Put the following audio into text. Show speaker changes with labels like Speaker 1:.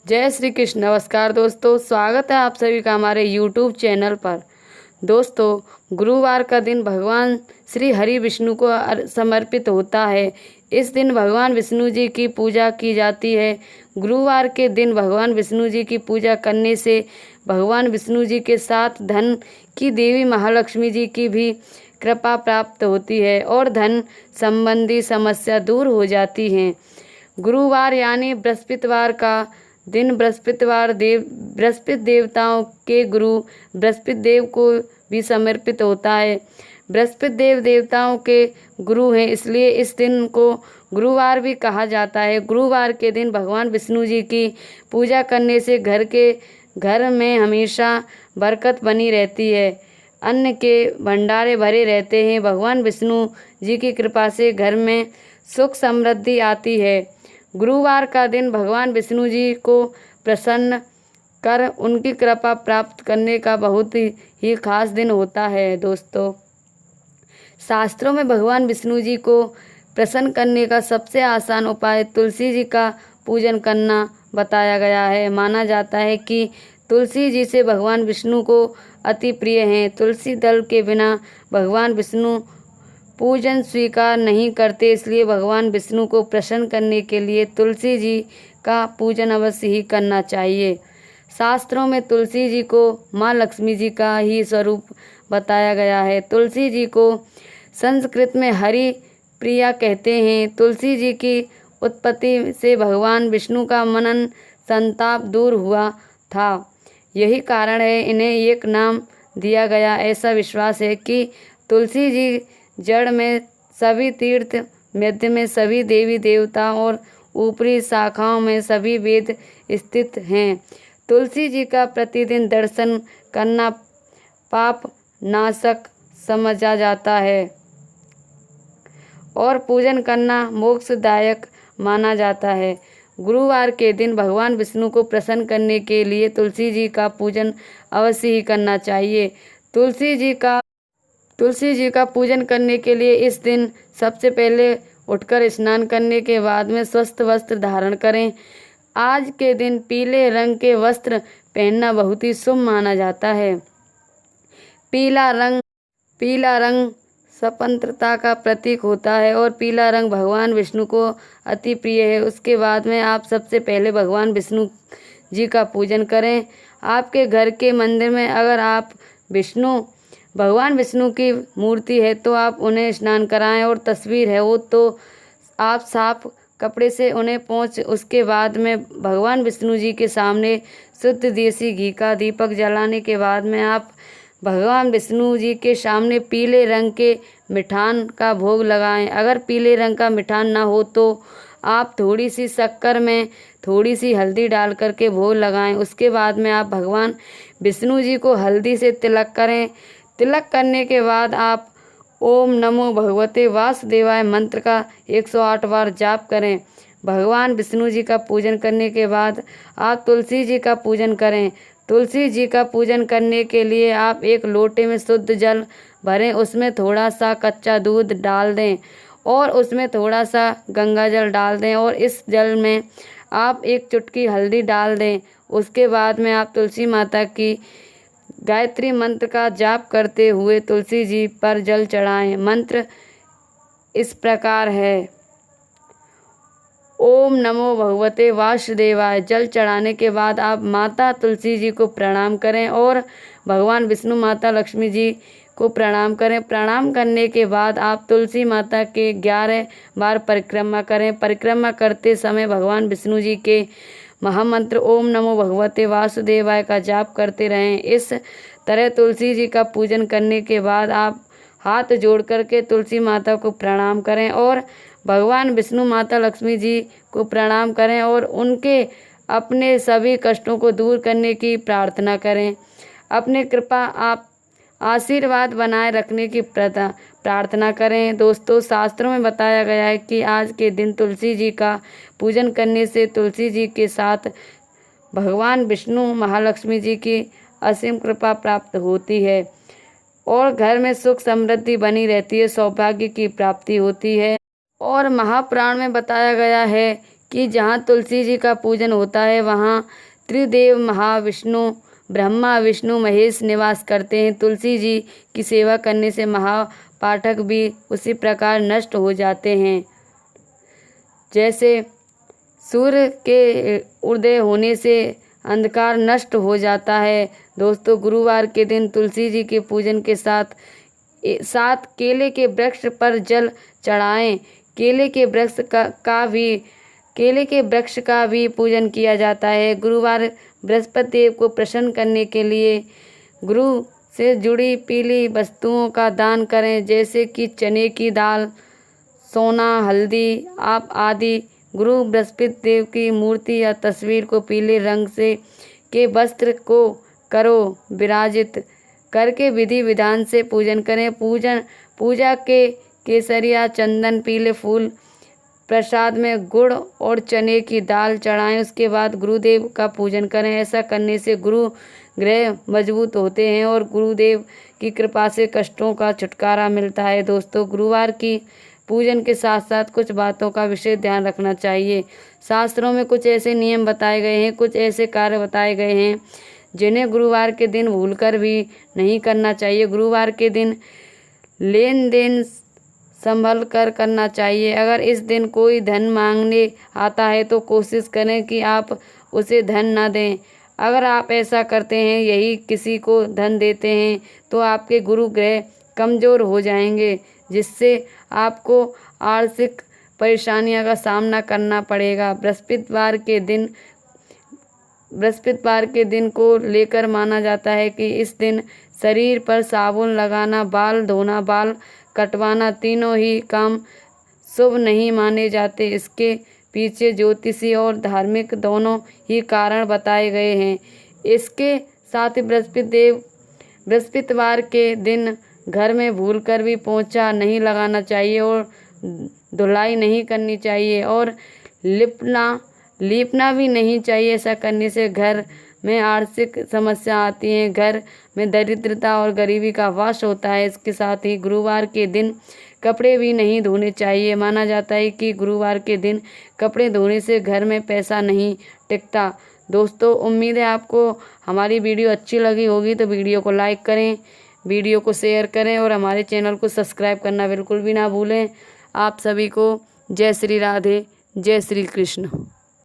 Speaker 1: जय श्री कृष्ण। नमस्कार दोस्तों, स्वागत है आप सभी का हमारे YouTube चैनल पर। दोस्तों, गुरुवार का दिन भगवान श्री हरि विष्णु को समर्पित होता है। इस दिन भगवान विष्णु जी की पूजा की जाती है। गुरुवार के दिन भगवान विष्णु जी की पूजा करने से भगवान विष्णु जी के साथ धन की देवी महालक्ष्मी जी की भी कृपा प्राप्त होती है और धन संबंधी समस्या दूर हो जाती हैं। गुरुवार यानी बृहस्पतिवार का दिन बृहस्पति देवताओं के गुरु बृहस्पति देव को भी समर्पित होता है। बृहस्पति देव देवताओं के गुरु हैं, इसलिए इस दिन को गुरुवार भी कहा जाता है। गुरुवार के दिन भगवान विष्णु जी की पूजा करने से घर में हमेशा बरकत बनी रहती है, अन्न के भंडारे भरे रहते हैं। भगवान विष्णु जी की कृपा से घर में सुख समृद्धि आती है। गुरुवार का दिन भगवान विष्णु जी को प्रसन्न कर उनकी कृपा प्राप्त करने का बहुत ही खास दिन होता है। दोस्तों, शास्त्रों में भगवान विष्णु जी को प्रसन्न करने का सबसे आसान उपाय तुलसी जी का पूजन करना बताया गया है। माना जाता है कि तुलसी जी से भगवान विष्णु को अति प्रिय हैं। तुलसी दल के बिना भगवान विष्णु पूजन स्वीकार नहीं करते, इसलिए भगवान विष्णु को प्रसन्न करने के लिए तुलसी जी का पूजन अवश्य ही करना चाहिए। शास्त्रों में तुलसी जी को माँ लक्ष्मी जी का ही स्वरूप बताया गया है। तुलसी जी को संस्कृत में हरि प्रिया कहते हैं। तुलसी जी की उत्पत्ति से भगवान विष्णु का मनन संताप दूर हुआ था, यही कारण है इन्हें एक नाम दिया गया। ऐसा विश्वास है कि तुलसी जी जड़ में सभी तीर्थ, मध्य में सभी देवी देवता और ऊपरी शाखाओं में सभी वेद स्थित हैं। तुलसी जी का प्रतिदिन दर्शन करना पाप नाशक समझा जाता है और पूजन करना मोक्षदायक माना जाता है। गुरुवार के दिन भगवान विष्णु को प्रसन्न करने के लिए तुलसी जी का पूजन अवश्य ही करना चाहिए। तुलसी जी का पूजन करने के लिए इस दिन सबसे पहले उठकर स्नान करने के बाद में स्वस्थ वस्त्र धारण करें। आज के दिन पीले रंग के वस्त्र पहनना बहुत ही शुभ माना जाता है। पीला रंग स्वतंत्रता का प्रतीक होता है और पीला रंग भगवान विष्णु को अति प्रिय है। उसके बाद में आप सबसे पहले भगवान विष्णु जी का पूजन करें। आपके घर के मंदिर में अगर आप भगवान विष्णु की मूर्ति है तो आप उन्हें स्नान कराएं, और तस्वीर है वो तो आप साफ कपड़े से उन्हें पोंछ उसके बाद में भगवान विष्णु जी के सामने शुद्ध देसी घी का दीपक जलाने के बाद में आप भगवान विष्णु जी के सामने पीले रंग के मिठान का भोग लगाएं। अगर पीले रंग का मिठान ना हो तो आप थोड़ी सी शक्कर में थोड़ी सी हल्दी डाल करके भोग लगाएं। उसके बाद में आप भगवान विष्णु जी को हल्दी से तिलक करें। तिलक करने के बाद आप ओम नमो भगवते वासुदेवाय मंत्र का 108 बार जाप करें। भगवान विष्णु जी का पूजन करने के बाद आप तुलसी जी का पूजन करें। तुलसी जी का पूजन करने के लिए आप एक लोटे में शुद्ध जल भरें, उसमें थोड़ा सा कच्चा दूध डाल दें और उसमें थोड़ा सा गंगा जल डाल दें और इस जल में आप एक चुटकी हल्दी डाल दें। उसके बाद में आप तुलसी माता की गायत्री मंत्र का जाप करते हुए तुलसी जी पर जल चढ़ाएं। मंत्र इस प्रकार है, ओम नमो भगवते वासुदेवाय। जल चढ़ाने के बाद आप माता तुलसी जी को प्रणाम करें और भगवान विष्णु माता लक्ष्मी जी को प्रणाम करें। प्रणाम करने के बाद आप तुलसी माता के 11 बार परिक्रमा करें। परिक्रमा करते समय भगवान विष्णु जी के महामंत्र ओम नमो भगवते वासुदेवाय का जाप करते रहें। इस तरह तुलसी जी का पूजन करने के बाद आप हाथ जोड़ करके तुलसी माता को प्रणाम करें और भगवान विष्णु माता लक्ष्मी जी को प्रणाम करें और उनके अपने सभी कष्टों को दूर करने की प्रार्थना करें। अपने कृपा आप आशीर्वाद बनाए रखने की प्रार्थना करें। दोस्तों, शास्त्रों में बताया गया है कि आज के दिन तुलसी जी का पूजन करने से तुलसी जी के साथ भगवान विष्णु महालक्ष्मी जी की असीम कृपा प्राप्त होती है और घर में सुख समृद्धि बनी रहती है, सौभाग्य की प्राप्ति होती है। और महापुराण में बताया गया है कि जहाँ तुलसी जी का पूजन होता है वहाँ त्रिदेव महाविष्णु ब्रह्मा विष्णु महेश निवास करते हैं। तुलसी जी की सेवा करने से महापातक भी उसी प्रकार नष्ट हो जाते हैं जैसे सूर्य के उदय होने से अंधकार नष्ट हो जाता है। दोस्तों, गुरुवार के दिन तुलसी जी के पूजन के साथ केले के वृक्ष पर जल चढ़ाएं। केले के वृक्ष का भी पूजन किया जाता है। गुरुवार बृहस्पति देव को प्रसन्न करने के लिए गुरु से जुड़ी पीली वस्तुओं का दान करें, जैसे कि चने की दाल, सोना, हल्दी आदि। गुरु बृहस्पति देव की मूर्ति या तस्वीर को पीले रंग से के वस्त्र को करो विराजित करके विधि विधान से पूजन करें। पूजा के केसरिया, चंदन, पीले फूल, प्रसाद में गुड़ और चने की दाल चढ़ाएं। उसके बाद गुरुदेव का पूजन करें। ऐसा करने से गुरु ग्रह मजबूत होते हैं और गुरुदेव की कृपा से कष्टों का छुटकारा मिलता है। दोस्तों, गुरुवार की पूजन के साथ साथ कुछ बातों का विशेष ध्यान रखना चाहिए। शास्त्रों में कुछ ऐसे नियम बताए गए हैं, कुछ ऐसे कार्य बताए गए हैं जिन्हें गुरुवार के दिन भूलकर भी नहीं करना चाहिए। गुरुवार के दिन लेन देन संभल कर करना चाहिए। अगर इस दिन कोई धन मांगने आता है तो कोशिश करें कि आप उसे धन न दें। अगर आप ऐसा करते हैं, यही किसी को धन देते हैं, तो आपके गुरु ग्रह कमज़ोर हो जाएंगे, जिससे आपको आर्थिक परेशानियों का सामना करना पड़ेगा। बृहस्पतिवार के दिन को लेकर माना जाता है कि इस दिन शरीर पर साबुन लगाना, बाल धोना, बाल कटवाना तीनों ही काम शुभ नहीं माने जाते। इसके पीछे ज्योतिषी और धार्मिक दोनों ही कारण बताए गए हैं। इसके साथ ही बृहस्पतिवार के दिन घर में भूलकर भी पोंछा नहीं लगाना चाहिए और धुलाई नहीं करनी चाहिए और लीपना भी नहीं चाहिए। ऐसा करने से घर में आर्थिक समस्या आती हैं, घर में दरिद्रता और गरीबी का वास होता है। इसके साथ ही गुरुवार के दिन कपड़े भी नहीं धोने चाहिए। माना जाता है कि गुरुवार के दिन कपड़े धोने से घर में पैसा नहीं टिकता। दोस्तों, उम्मीद है आपको हमारी वीडियो अच्छी लगी होगी, तो वीडियो को लाइक करें, वीडियो को शेयर करें और हमारे चैनल को सब्सक्राइब करना बिल्कुल भी ना भूलें। आप सभी को जय श्री राधे, जय श्री कृष्ण।